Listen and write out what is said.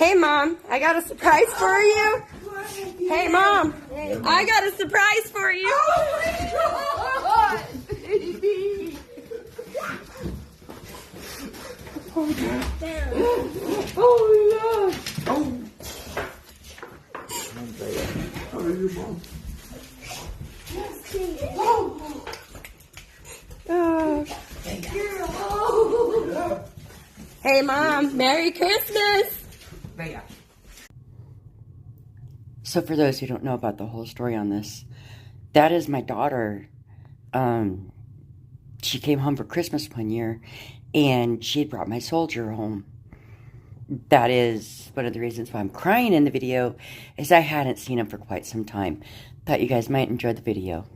Hey, Mom, I got a surprise for you. Hey, Mom, I got a surprise for you. Oh my God, baby. Oh, yeah. Oh. How are you, Mom? Oh. Hey, Mom, Merry Christmas. So for those who don't know about the whole story on this, that is my daughter. She came home for Christmas one year, and she had brought my soldier home. That is one of the reasons why I'm crying in the video, is I hadn't seen him for quite some time. Thought you guys might enjoy the video.